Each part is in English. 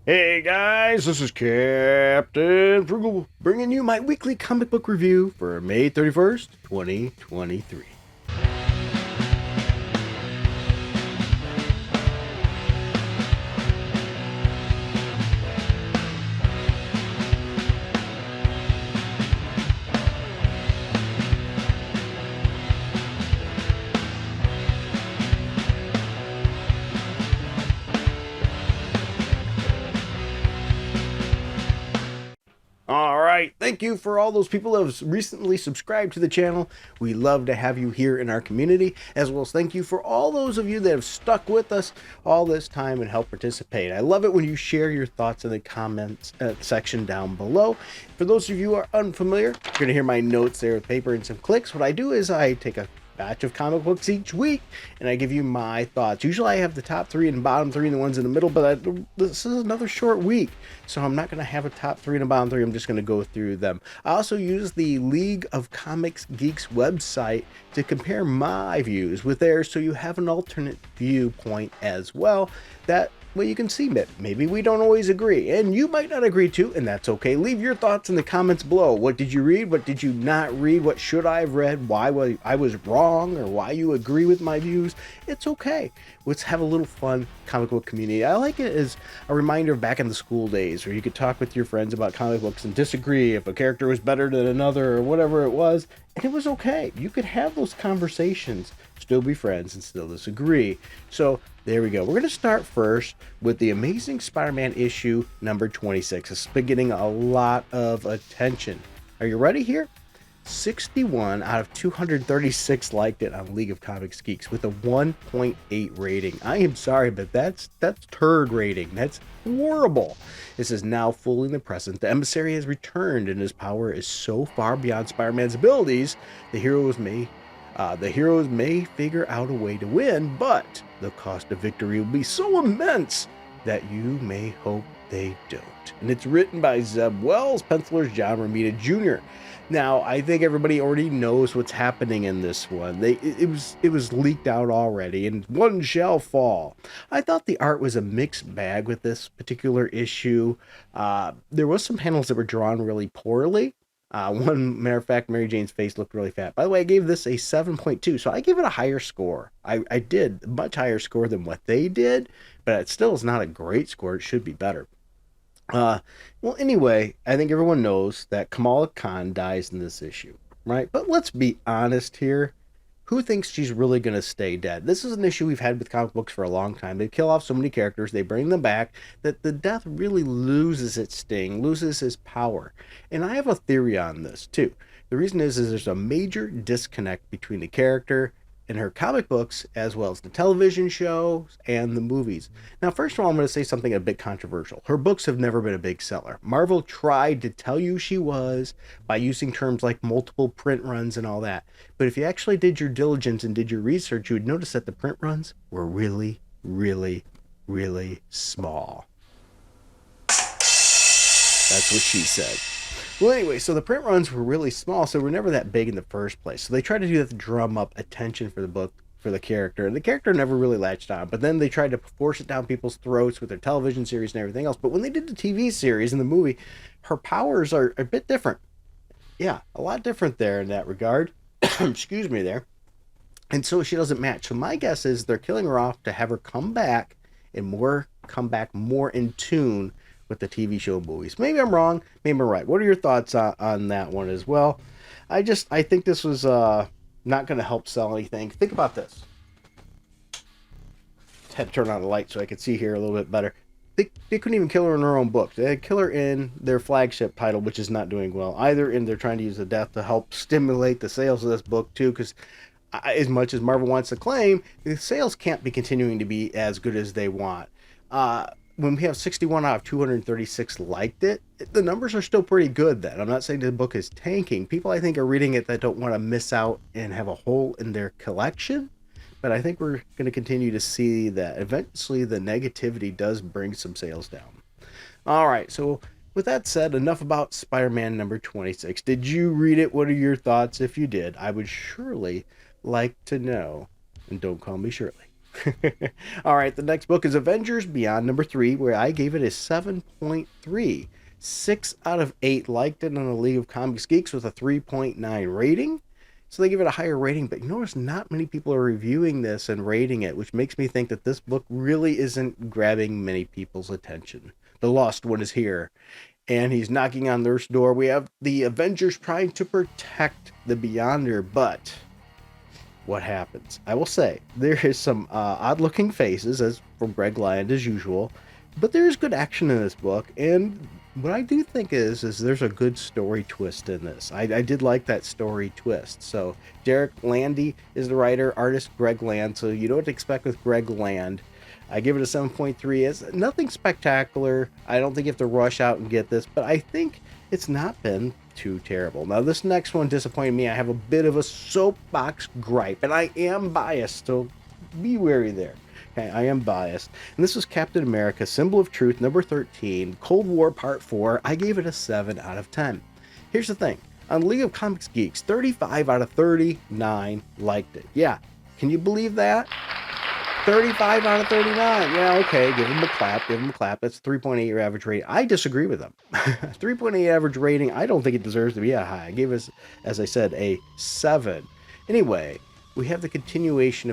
Hey guys, this is Captain Frugal bringing you my weekly comic book review for May 31st, 2023. All right, thank you for all those people who have recently subscribed to the channel. We love to have you here in our community, as well as thank you for all those of you that have stuck with us all this time and help participate. I love it when you share your thoughts in the comments section down below. For those of you who are unfamiliar, you're going to hear my notes there with paper and some clicks. What I do is I take a batch of comic books each week and I give you my thoughts. Usually I have the top three and bottom three and the ones in the middle, but this is another short week, so I'm not going to have a top three and a bottom three. I'm just going to go through them. I also use the League of Comics Geeks website to compare my views with theirs, so you have an alternate viewpoint as well. That way you can see that maybe we don't always agree, and you might not agree too, and that's okay. Leave your thoughts in the comments below. What did you read? What did you not read? What should I have read? Why I was wrong, or why you agree with my views? It's okay. Let's have a little fun comic book community. I like it as a reminder of back in the school days where you could talk with your friends about comic books and disagree if a character was better than another or whatever it was, and it was okay. You could have those conversations, still be friends, and still disagree. So there we go. We're going to start first with the Amazing Spider-Man issue number 26. It's been getting a lot of attention. Are you ready here? 61 out of 236 liked it on League of Comics Geeks with a 1.8 rating. I am sorry, but that's turd rating. That's horrible. This is now fully in the present. The emissary has returned, and his power is so far beyond Spider-Man's abilities. The heroes may figure out a way to win, but the cost of victory will be so immense that you may hope they don't. And it's written by Zeb Wells, pencilers John Romita Jr. Now, I think everybody already knows what's happening in this one. It was leaked out already, and one shall fall. I thought the art was a mixed bag with this particular issue. There was some panels that were drawn really poorly. One matter of fact, Mary Jane's face looked really fat. By the way, I gave this a 7.2, so I gave it a higher score. I did a much higher score than what they did, but it still is not a great score. It should be better. Well, anyway, I think everyone knows that Kamala Khan dies in this issue, right? But let's be honest here. Who thinks she's really going to stay dead? This is an issue we've had with comic books for a long time. They kill off so many characters, they bring them back, that the death really loses its sting, loses its power. And I have a theory on this, too. The reason is there's a major disconnect between the character in her comic books as well as the television shows and the movies. Now, first of all, I'm going to say something a bit controversial. Her books have never been a big seller. Marvel tried to tell you she was by using terms like multiple print runs and all that. But if you actually did your diligence and did your research, you would notice that the print runs were really, really, really small. That's what she said. Well, anyway, so the print runs were really small, so we're never that big in the first place. So they tried to do that to drum up attention for the book, for the character, and the character never really latched on. But then they tried to force it down people's throats with their television series and everything else. But when they did the TV series and the movie, her powers are a bit different. Yeah, a lot different there in that regard. Excuse me there. And so she doesn't match. So my guess is they're killing her off to have her come back and come back more in tune with the TV show movies. Maybe I'm wrong. Maybe I'm right. What are your thoughts on that one as well? I think this was not going to help sell anything. Think about this. Had to turn on the light so I could see here a little bit better. They couldn't even kill her in her own book. They had kill her in their flagship title, which is not doing well either. And they're trying to use the death to help stimulate the sales of this book too, because as much as Marvel wants to claim, the sales can't be continuing to be as good as they want. When we have 61 out of 236 liked it, the numbers are still pretty good then. I'm not saying the book is tanking. People, I think, are reading it that don't want to miss out and have a hole in their collection. But I think we're going to continue to see that eventually the negativity does bring some sales down. All right, so with that said, enough about Spider-Man number 26. Did you read it? What are your thoughts if you did? I would surely like to know. And don't call me Shirley. All right, the next book is Avengers Beyond number 3, where I gave it a 7.3. 6 out of 8 liked it on the League of Comics Geeks with a 3.9 rating. So they give it a higher rating, but you notice not many people are reviewing this and rating it, which makes me think that this book really isn't grabbing many people's attention. The Lost One is here, and he's knocking on Earth's door. We have the Avengers trying to protect the Beyonder, but what happens? I will say, there is some odd-looking faces, as from Greg Land as usual, but there is good action in this book, and what I do think is there's a good story twist in this. I did like that story twist. So Derek Landy is the writer, artist Greg Land. So you know what to expect with Greg Land. I give it a 7.3. It's nothing spectacular. I don't think you have to rush out and get this, but I think it's not been too terrible. Now this next one disappointed me. I have a bit of a soapbox gripe, and I am biased, so be wary there. Okay, I am biased. And this is Captain America, Symbol of Truth, number 13, Cold War Part 4. I gave it a 7 out of 10. Here's the thing. On League of Comics Geeks, 35 out of 39 liked it. Yeah, can you believe that? 35 out of 39. Yeah, okay, give them a clap, give them a clap. That's 3.8 your average rating. I disagree with them. 3.8 average rating, I don't think it deserves to be that high. I gave us, as I said, a 7. Anyway, we have the continuation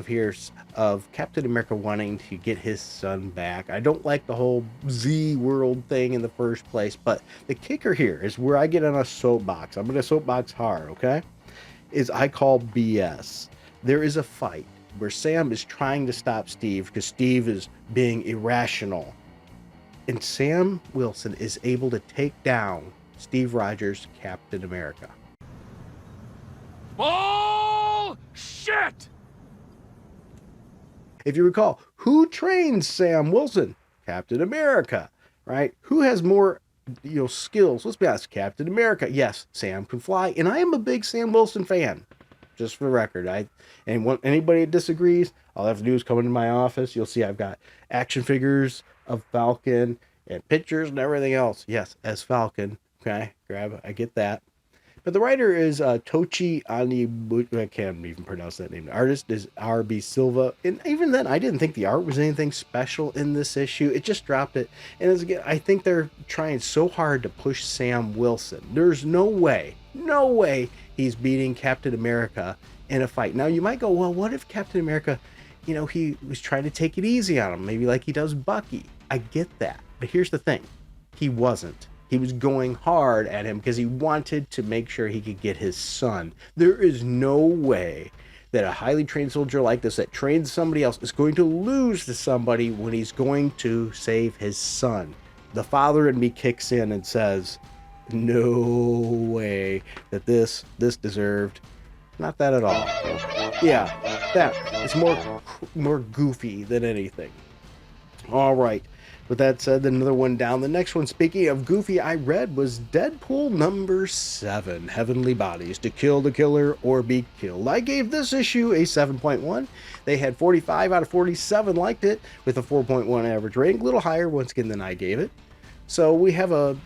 of Captain America wanting to get his son back. I don't like the whole Z world thing in the first place, but the kicker here is where I get on a soapbox. I'm going to soapbox hard, okay? Is I call BS. There is a fight where Sam is trying to stop Steve because Steve is being irrational. And Sam Wilson is able to take down Steve Rogers, Captain America. Shit! If you recall, who trains Sam Wilson? Captain America, right? Who has more, skills? Let's be honest, Captain America. Yes, Sam can fly, and I am a big Sam Wilson fan. Just for the record, anybody that disagrees, all I have to do is come into my office. You'll see I've got action figures of Falcon and pictures and everything else. Yes, as Falcon. Okay, I get that. But the writer is Tochi Anibu. I can't even pronounce that name. The artist is R.B. Silva. And even then, I didn't think the art was anything special in this issue. It just dropped it. And I think they're trying so hard to push Sam Wilson. There's no way he's beating Captain America in a fight. Now, you might go, well, what if Captain America, he was trying to take it easy on him, maybe like he does Bucky. I get that. But here's the thing. He wasn't. He was going hard at him because he wanted to make sure he could get his son. There is no way that a highly trained soldier like this that trains somebody else is going to lose to somebody when he's going to save his son. The father in me kicks in and says, no way that this deserved. Not that at all. Yeah, that. It's more goofy than anything. All right. With that said, another one down. The next one, speaking of goofy, I read was Deadpool number 7, Heavenly Bodies, to kill the killer or be killed. I gave this issue a 7.1. They had 45 out of 47 liked it with a 4.1 average rating. A little higher, once again, than I gave it. So we have a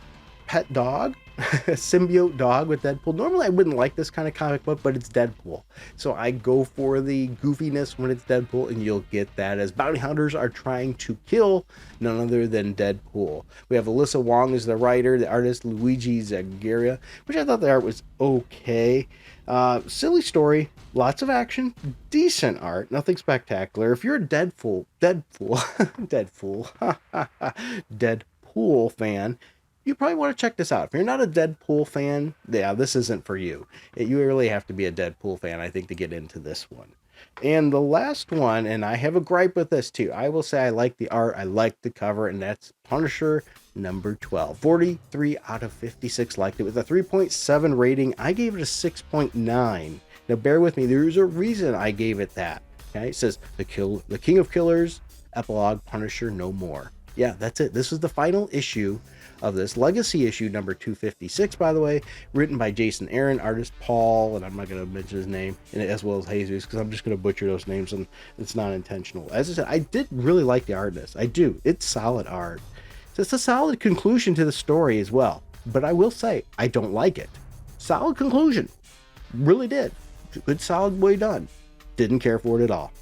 pet dog, a symbiote dog with Deadpool. Normally, I wouldn't like this kind of comic book, but it's Deadpool. So I go for the goofiness when it's Deadpool, and you'll get that as bounty hunters are trying to kill none other than Deadpool. We have Alyssa Wong as the writer, the artist Luigi Zagaria, which I thought the art was okay. Silly story, lots of action, decent art, nothing spectacular. If you're a Deadpool fan, you probably want to check this out. If you're not a Deadpool fan, yeah, this isn't for you. You really have to be a Deadpool fan, I think, to get into this one. And the last one, and I have a gripe with this too. I will say I like the art, I like the cover, and that's Punisher number 12. 43 out of 56 liked it with a 3.7 rating. I gave it a 6.9. Now bear with me, there's a reason I gave it that. Okay, it says the King of Killers, epilogue, Punisher no more. Yeah, that's it. This is the final issue of this legacy issue number 256, by the way, written by Jason Aaron, artist Paul, and I'm not going to mention his name, and as well as Jesus, because I'm just going to butcher those names, and it's not intentional. As I said, I did really like the art in this. I do. It's solid art. So it's a solid conclusion to the story as well. But I will say, I don't like it. Solid conclusion. Really did. Good, solid way done. Didn't care for it at all.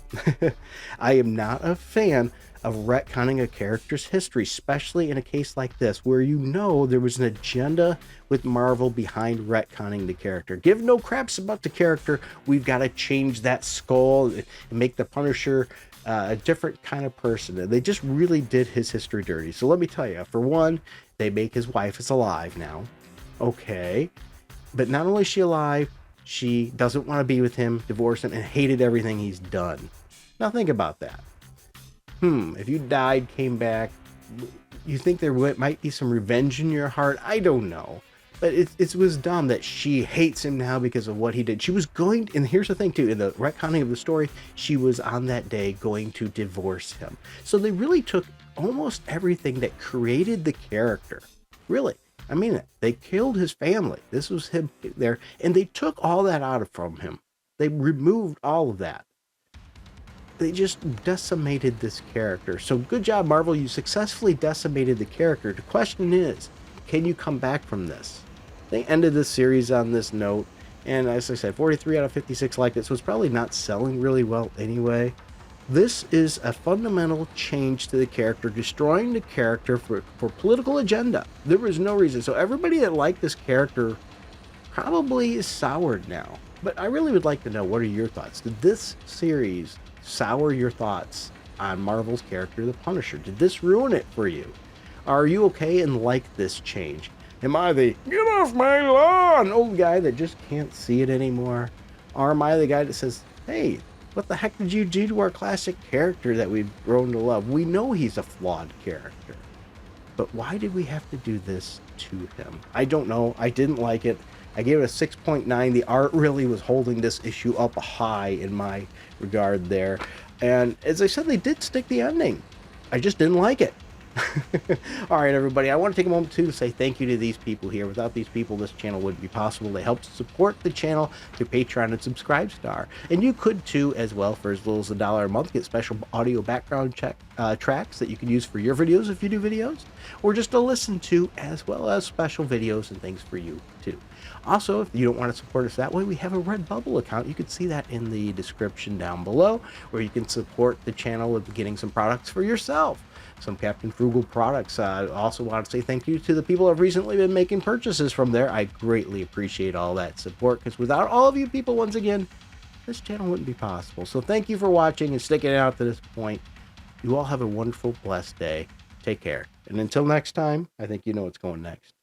I am not a fan of retconning a character's history, especially in a case like this, where you know there was an agenda with Marvel behind retconning the character. Give no craps about the character. We've got to change that skull and make the Punisher a different kind of person. And they just really did his history dirty. So let me tell you, for one, they make his wife is alive now. Okay. But not only is she alive, she doesn't want to be with him, divorced him, and hated everything he's done. Now think about that. If you died, came back, you think there might be some revenge in your heart? I don't know. But it was dumb that she hates him now because of what he did. She was going, and here's the thing too, in the retconning of the story, she was on that day going to divorce him. So they really took almost everything that created the character. Really. I mean it. They killed his family. This was him there. And they took all that out from him. They removed all of that. They just decimated this character. So good job, Marvel. You successfully decimated the character. The question is, can you come back from this? They ended this series on this note. And as I said, 43 out of 56 liked it. So it's probably not selling really well anyway. This is a fundamental change to the character, destroying the character for political agenda. There was no reason. So everybody that liked this character probably is soured now. But I really would like to know, what are your thoughts? Did this series sour your thoughts on Marvel's character, the Punisher? Did this ruin it for you? Are you okay and like this change? Am I the get off my lawn old guy that just can't see it anymore? Or am I the guy that says, hey, what the heck did you do to our classic character that we've grown to love? We know he's a flawed character, but why did we have to do this to him? I don't know. I didn't like it. I gave it a 6.9. The art really was holding this issue up high in my regard there. And as I said, they did stick the ending. I just didn't like it. All right, everybody, I want to take a moment to say thank you to these people here. Without these people, this channel wouldn't be possible. They help support the channel through Patreon and Subscribe Star. And you could too, as well, for as little as $1 a month, get special audio background tracks that you can use for your videos if you do videos, or just to listen to, as well as special videos and things for you too. Also, if you don't want to support us that way, we have a Redbubble account. You can see that in the description down below, where you can support the channel with getting some products for yourself. Some Captain Frugal products. I also want to say thank you to the people who have recently been making purchases from there. I greatly appreciate all that support, because without all of you people, once again, this channel wouldn't be possible. So thank you for watching and sticking it out to this point. You all have a wonderful, blessed day. Take care. And until next time, I think you know what's going next.